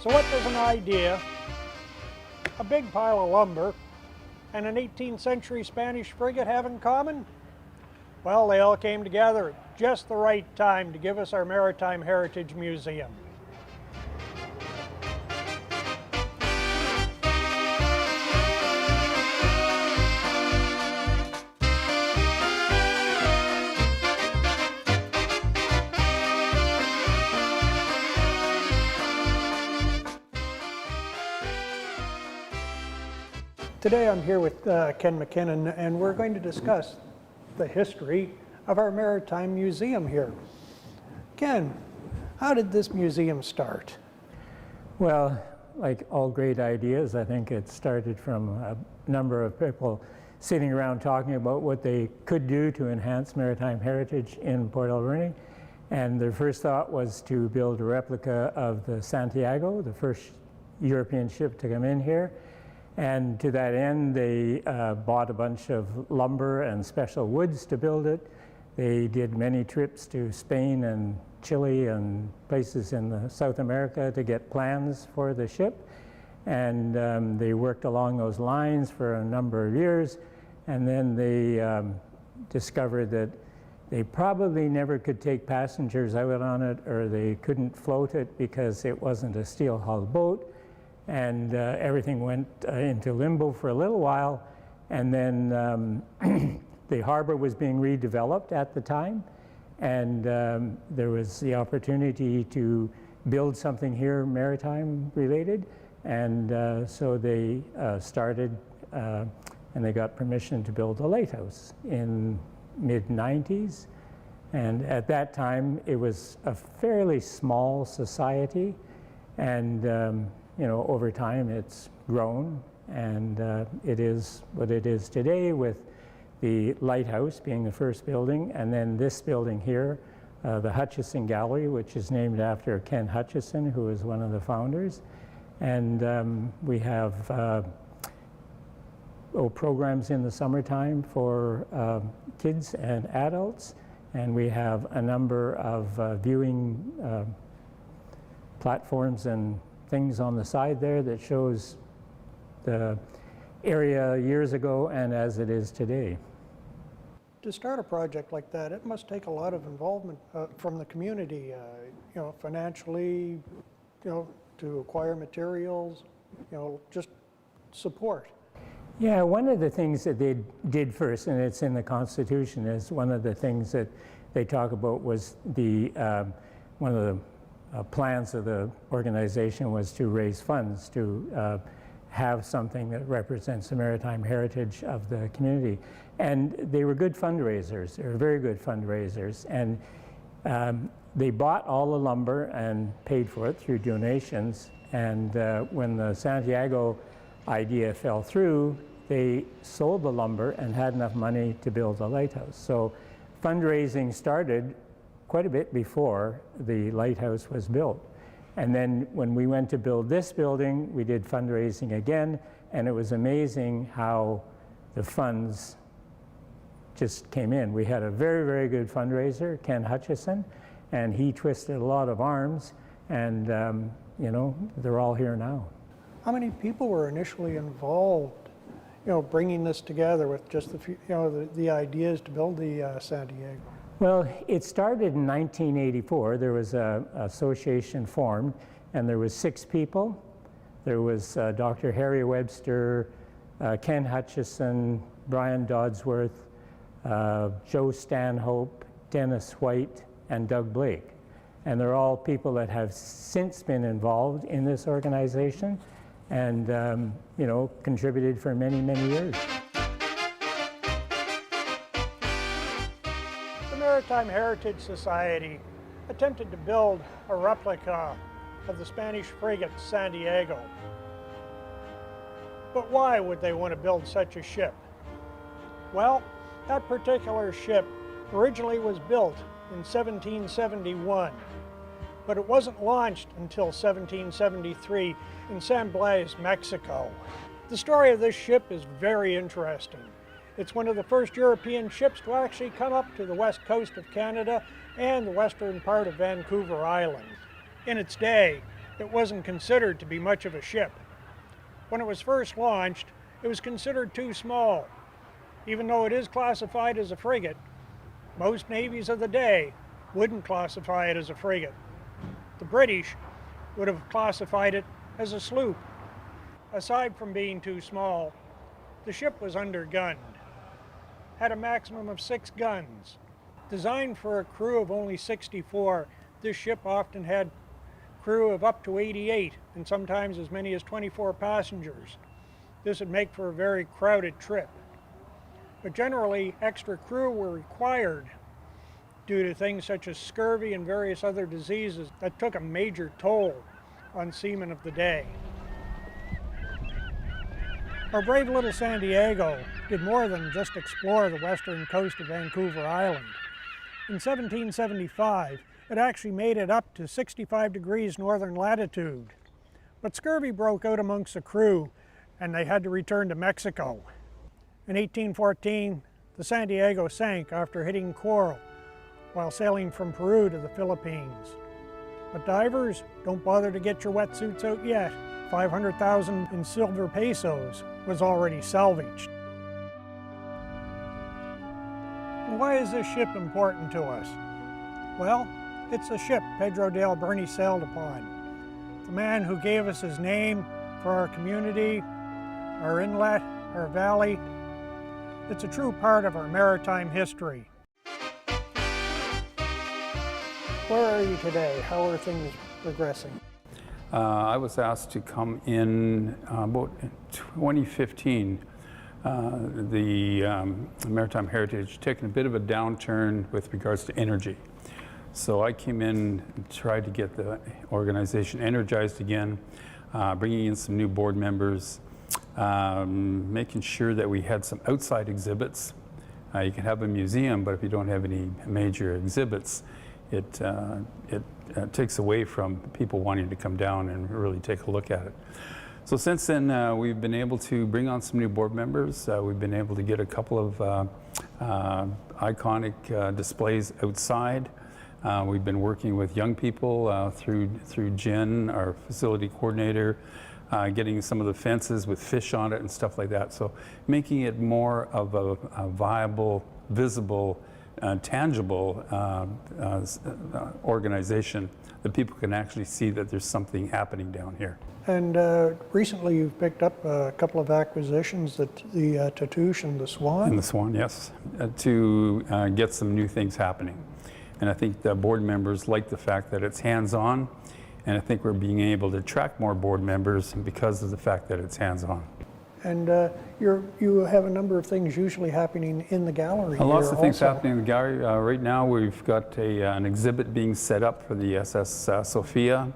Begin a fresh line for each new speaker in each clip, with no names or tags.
So what does an idea, a big pile of lumber, and an 18th century Spanish frigate have in common? Well, they all came together at just the right time to give us our Maritime Heritage Museum. Today I'm here with Ken McKinnon, and we're going to discuss the history of our Maritime Museum here. Ken, how did this museum start?
Well, like all great ideas, I think it started from a number of people sitting around talking about what they could do to enhance maritime heritage in Port Alberni. And their first thought was to build a replica of the Santiago, the first European ship to come in here. And to that end, they bought a bunch of lumber and special woods to build it. They did many trips to Spain and Chile and places in South America to get plans for the ship. And they worked along those lines for a number of years. And then they discovered that they probably never could take passengers out on it, or they couldn't float it because it wasn't a steel-hulled boat. And everything went into limbo for a little while, and then the harbor was being redeveloped at the time, and there was the opportunity to build something here maritime related, and so they started and they got permission to build a lighthouse in mid-90s. And at that time it was a fairly small society, and you know, over time it's grown, and it is what it is today, with the lighthouse being the first building, and then this building here, the Hutchison Gallery, which is named after Ken Hutchison, who was one of the founders. And we have programs in the summertime for kids and adults, and we have a number of viewing platforms and things on the side there that shows the area years ago and as it is today.
To start a project like that, it must take a lot of involvement from the community, you know, financially, you know, to acquire materials, you know, just support.
Yeah, one of the things that they did first, and it's in the Constitution, is one of the things that they talk about was the one of the plans of the organization was to raise funds to have something that represents the maritime heritage of the community. And they were good fundraisers. They were very good fundraisers. And they bought all the lumber and paid for it through donations. And when the Santiago idea fell through, they sold the lumber and had enough money to build the lighthouse. So fundraising started quite a bit before the lighthouse was built. And then when we went to build this building, we did fundraising again, and it was amazing how the funds just came in. We had a very, very good fundraiser, Ken Hutchison, and he twisted a lot of arms, and you know, they're all here now.
How many people were initially involved, you know, bringing this together with just the few, you know, the ideas to build the Santiago?
Well, it started in 1984. There was an association formed, and there was 6 people. There was Dr. Harry Webster, Ken Hutchison, Brian Dodsworth, Joe Stanhope, Dennis White, and Doug Blake. And they're all people that have since been involved in this organization and, you know, contributed for many, many years.
The Maritime Heritage Society attempted to build a replica of the Spanish frigate Santiago. But why would they want to build such a ship? Well, that particular ship originally was built in 1771, but it wasn't launched until 1773 in San Blas, Mexico. The story of this ship is very interesting. It's one of the first European ships to actually come up to the west coast of Canada and the western part of Vancouver Island. In its day, it wasn't considered to be much of a ship. When it was first launched, it was considered too small. Even though it is classified as a frigate, most navies of the day wouldn't classify it as a frigate. The British would have classified it as a sloop. Aside from being too small, the ship was undergunned, had a maximum of 6 guns. Designed for a crew of only 64, this ship often had a crew of up to 88 and sometimes as many as 24 passengers. This would make for a very crowded trip. But generally, extra crew were required due to things such as scurvy and various other diseases that took a major toll on seamen of the day. Our brave little San Diego did more than just explore the western coast of Vancouver Island. In 1775, it actually made it up to 65 degrees northern latitude. But scurvy broke out amongst the crew and they had to return to Mexico. In 1814, the San Diego sank after hitting coral while sailing from Peru to the Philippines. But divers, don't bother to get your wetsuits out yet. 500,000 in silver pesos was already salvaged. And why is this ship important to us? Well, it's the ship Pedro de Alberni sailed upon. The man who gave us his name for our community, our inlet, our valley. It's a true part of our maritime history. Where are you today? How are things progressing?
I was asked to come in about 2015. The Maritime Heritage taken a bit of a downturn with regards to energy. So I came in and tried to get the organization energized again, bringing in some new board members, making sure that we had some outside exhibits. You can have a museum, but if you don't have any major exhibits, it takes away from people wanting to come down and really take a look at it. So since then, we've been able to bring on some new board members. We've been able to get a couple of iconic displays outside. We've been working with young people through Jen, our facility coordinator, getting some of the fences with fish on it and stuff like that. So making it more of a viable, visible, tangible organization that people can actually see that there's something happening down here.
And recently you've picked up a couple of acquisitions, the Tatouche and the Swan.
And the Swan, yes, to get some new things happening. And I think the board members like the fact that it's hands-on, and I think we're being able to attract more board members because of the fact that it's hands-on.
And you have a number of things usually happening in the gallery.
Lots of things happening in the gallery. Right now we've got an exhibit being set up for the SS Sophia.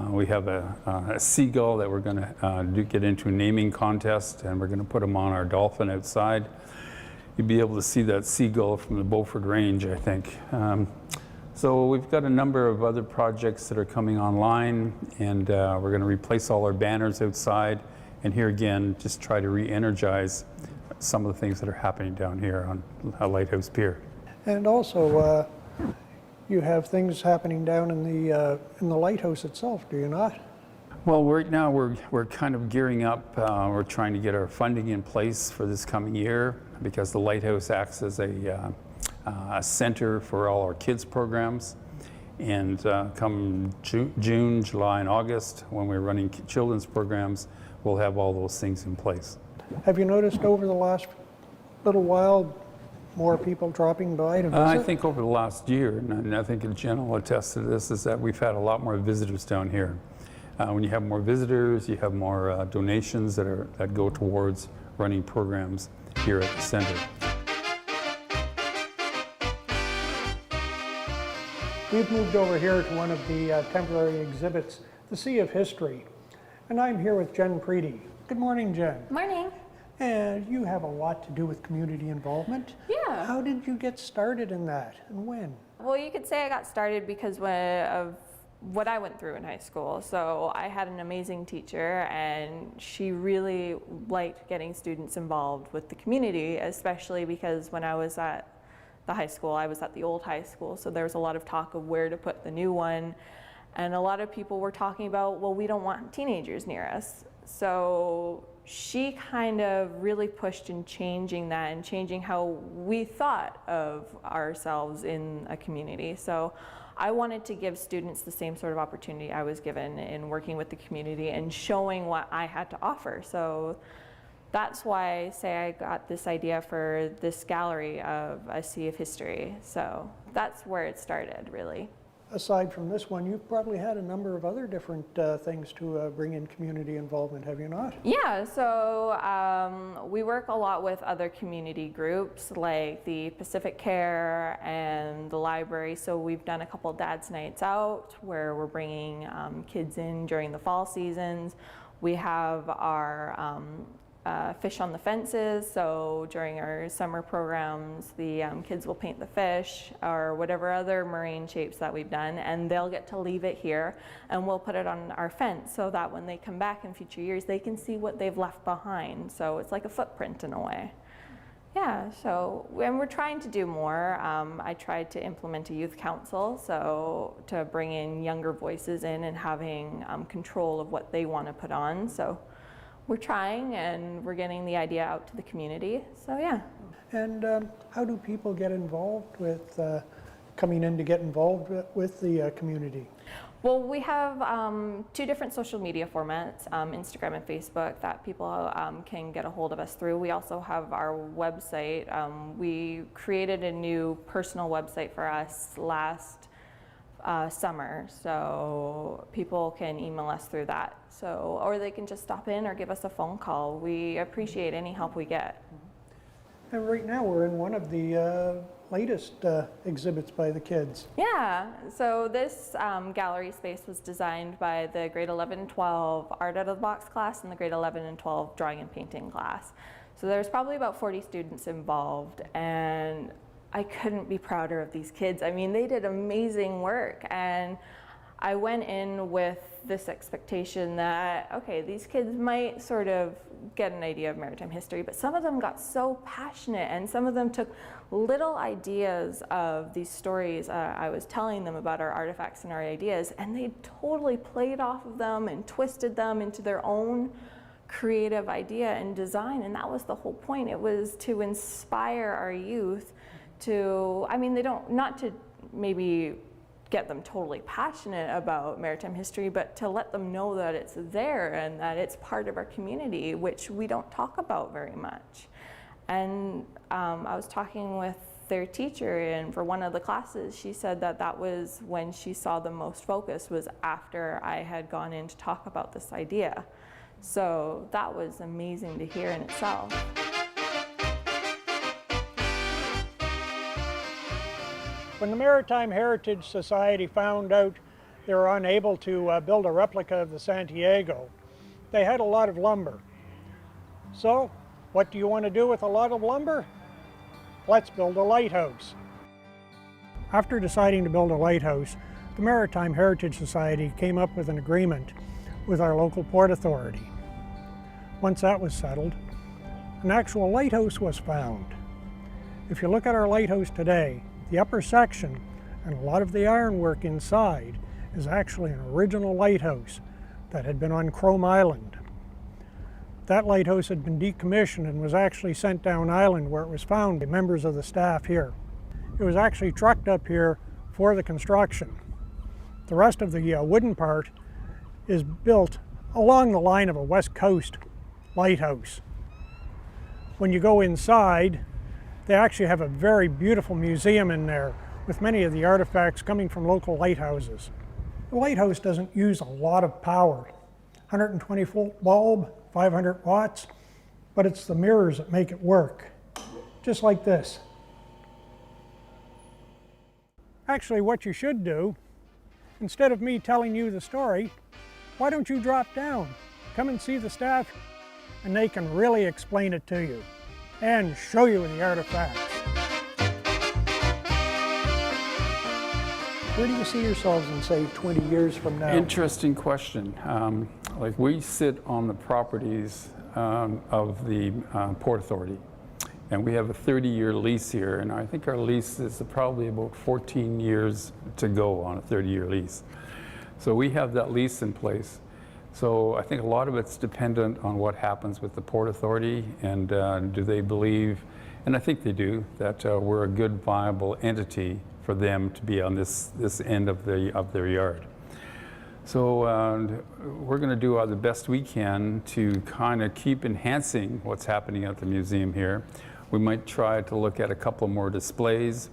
We have a seagull that we're going to get into a naming contest, and we're going to put them on our dolphin outside. You'll be able to see that seagull from the Beaufort Range, I think. So we've got a number of other projects that are coming online, and we're going to replace all our banners outside. And here again, just try to re-energize some of the things that are happening down here on Lighthouse Pier.
And also, you have things happening down in the lighthouse itself, do you not?
Well, right now we're kind of gearing up. We're trying to get our funding in place for this coming year because the lighthouse acts as a center for all our kids programs. And come June, July, and August, when we're running children's programs, we'll have all those things in place.
Have you noticed over the last little while more people dropping by to visit?
I think over the last year, and I think Jen will attest to this, is that we've had a lot more visitors down here. When you have more visitors, you have more donations that go towards running programs here at the center.
We've moved over here to one of the temporary exhibits, the Sea of History. And I'm here with Jen Preedy. Good morning, Jen.
Morning.
And you have a lot to do with community involvement.
Yeah.
How did you get started in that, and when?
Well, you could say I got started because of what I went through in high school. So I had an amazing teacher, and she really liked getting students involved with the community, especially because when I was at the high school, I was at the old high school, so there was a lot of talk of where to put the new one. And a lot of people were talking about, well, we don't want teenagers near us. So she kind of really pushed in changing that and changing how we thought of ourselves in a community. So I wanted to give students the same sort of opportunity I was given in working with the community and showing what I had to offer. So that's why I say I got this idea for this gallery of A Sea of History. So that's where it started, really.
Aside from this one, you've probably had a number of other different things to bring in community involvement, have you not?
Yeah, so we work a lot with other community groups like the Pacific Care and the library. So we've done a couple Dad's Nights Out where we're bringing kids in during the fall seasons. We have our fish on the fences, so during our summer programs the kids will paint the fish or whatever other marine shapes that we've done, and they'll get to leave it here and we'll put it on our fence so that when they come back in future years they can see what they've left behind. So it's like a footprint in a way. Yeah, so and we're trying to do more. I tried to implement a youth council, so to bring in younger voices in and having control of what they want to put on. So we're trying and we're getting the idea out to the community, so yeah.
And how do people get involved with, coming in to get involved with the community?
Well, we have 2 different social media formats, Instagram and Facebook, that people can get a hold of us through. We also have our website. We created a new personal website for us last summer, so people can email us through that. So, or they can just stop in or give us a phone call. We appreciate any help we get.
And right now we're in one of the latest exhibits by the kids.
Yeah, so this gallery space was designed by the grade 11 and 12 art out of the box class and the grade 11 and 12 drawing and painting class. So there's probably about 40 students involved, and I couldn't be prouder of these kids. I mean, they did amazing work, and I went in with this expectation that, okay, these kids might sort of get an idea of maritime history, but some of them got so passionate, and some of them took little ideas of these stories I was telling them about our artifacts and our ideas, and they totally played off of them and twisted them into their own creative idea and design, and that was the whole point. It was to inspire our youth to, I mean, they don't, not to maybe get them totally passionate about maritime history, but to let them know that it's there and that it's part of our community, which we don't talk about very much. And I was talking with their teacher, and for one of the classes, she said that that was when she saw the most focus, was after I had gone in to talk about this idea. So that was amazing to hear in itself.
When the Maritime Heritage Society found out they were unable to build a replica of the Santiago, they had a lot of lumber. So, what do you want to do with a lot of lumber? Let's build a lighthouse. After deciding to build a lighthouse, the Maritime Heritage Society came up with an agreement with our local port authority. Once that was settled, an actual lighthouse was found. If you look at our lighthouse today, the upper section and a lot of the ironwork inside is actually an original lighthouse that had been on Chrome Island. That lighthouse had been decommissioned and was actually sent down island, where it was found by members of the staff here. It was actually trucked up here for the construction. The rest of the wooden part is built along the line of a West Coast lighthouse. When you go inside, they actually have a very beautiful museum in there with many of the artifacts coming from local lighthouses. The lighthouse doesn't use a lot of power. 120 volt bulb, 500 watts, but it's the mirrors that make it work. Just like this. Actually, what you should do, instead of me telling you the story, why don't you drop down, come and see the staff, and they can really explain it to you and show you the artifacts. Where do you see yourselves in, say, 20 years from now?
Interesting question. Like, we sit on the properties of the Port Authority, and we have a 30-year lease here, and I think our lease is probably about 14 years to go on a 30-year lease. So we have that lease in place. So I think a lot of it's dependent on what happens with the Port Authority, and do they believe, and I think they do, that we're a good viable entity for them to be on this end of their yard. So we're going to do the best we can to kind of keep enhancing what's happening at the museum here. We might try to look at a couple more displays,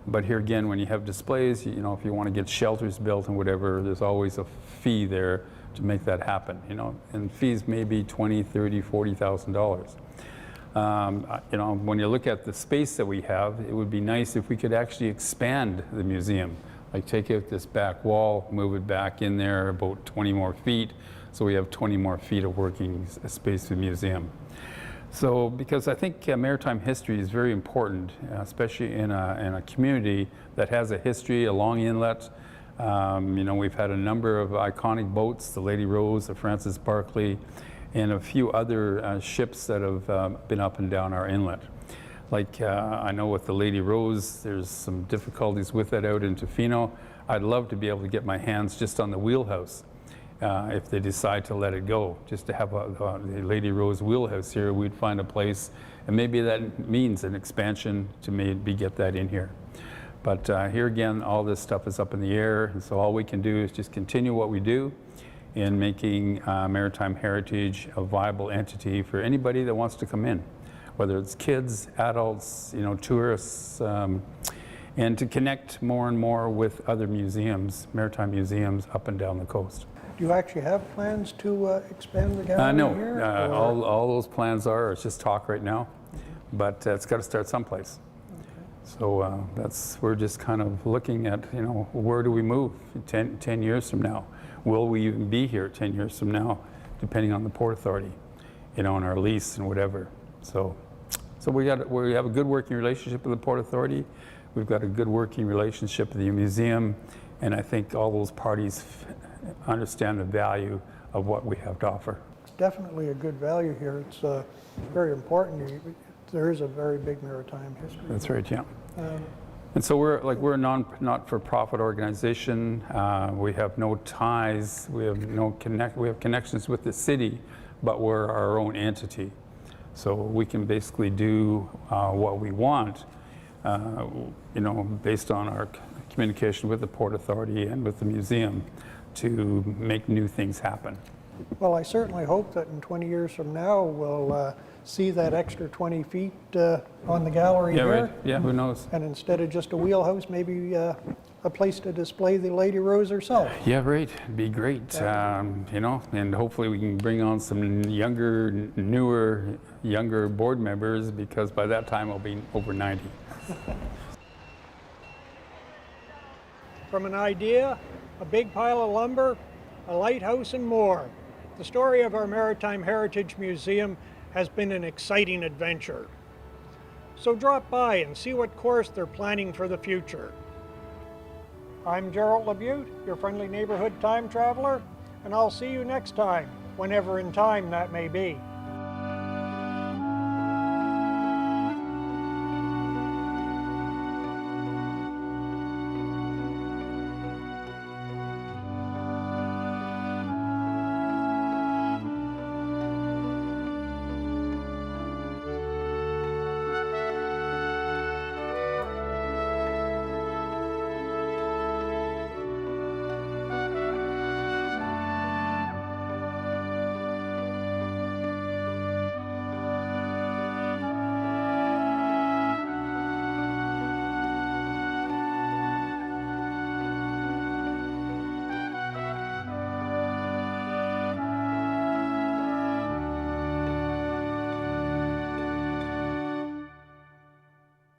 but here again, when you have displays, you know, if you want to get shelters built and whatever, there's always a fee there to make that happen, you know, and fees may be $20,000, $30,000, $40,000. You know, when you look at the space that we have, it would be nice if we could actually expand the museum. Like take out this back wall, move it back in there about 20 more feet, so we have 20 more feet of working space for the museum. So, because I think maritime history is very important, especially in a community that has a history, a long inlet. You know, we've had a number of iconic boats, the Lady Rose, the Francis Barclay, and a few other ships that have been up and down our inlet. Like I know with the Lady Rose, there's some difficulties with it out in Tofino. I'd love to be able to get my hands just on the wheelhouse if they decide to let it go. Just to have the Lady Rose wheelhouse here, we'd find a place, and maybe that means an expansion to maybe get that in here. But here again, all this stuff is up in the air, and so all we can do is just continue what we do in making Maritime Heritage a viable entity for anybody that wants to come in, whether it's kids, adults, you know, tourists, and to connect more and more with other museums, maritime museums up and down the coast.
Do you actually have plans to expand the gallery
No,
here?
all those plans it's just talk right now, but it's got to start someplace. So we're just kind of looking at, you know, where do we move 10 years from now? Will we even be here 10 years from now, depending on the Port Authority, you know, and our lease and whatever. So we have a good working relationship with the Port Authority. We've got a good working relationship with the museum, and I think all those parties understand the value of what we have to offer.
It's definitely a good value here. It's very important. There is a very big maritime history.
That's right, yeah. And so we're a not-for-profit organization. We have no ties. We have we have connections with the city, but we're our own entity. So we can basically do what we want, you know, based on our communication with the Port Authority and with the museum to make new things happen.
Well, I certainly hope that in 20 years from now, we'll see that extra 20 feet on the gallery
Yeah,
there.
right. Yeah, who knows?
And instead of just a wheelhouse, maybe a place to display the Lady Rose herself.
Yeah, right. It'd be great. You know, and hopefully we can bring on some younger board members, because by that time I'll be over 90.
From an idea, a big pile of lumber, a lighthouse, and more, the story of our Maritime Heritage Museum has been an exciting adventure. So drop by and see what course they're planning for the future. I'm Gerald LeBute, your friendly neighborhood time traveler, and I'll see you next time, whenever in time that may be.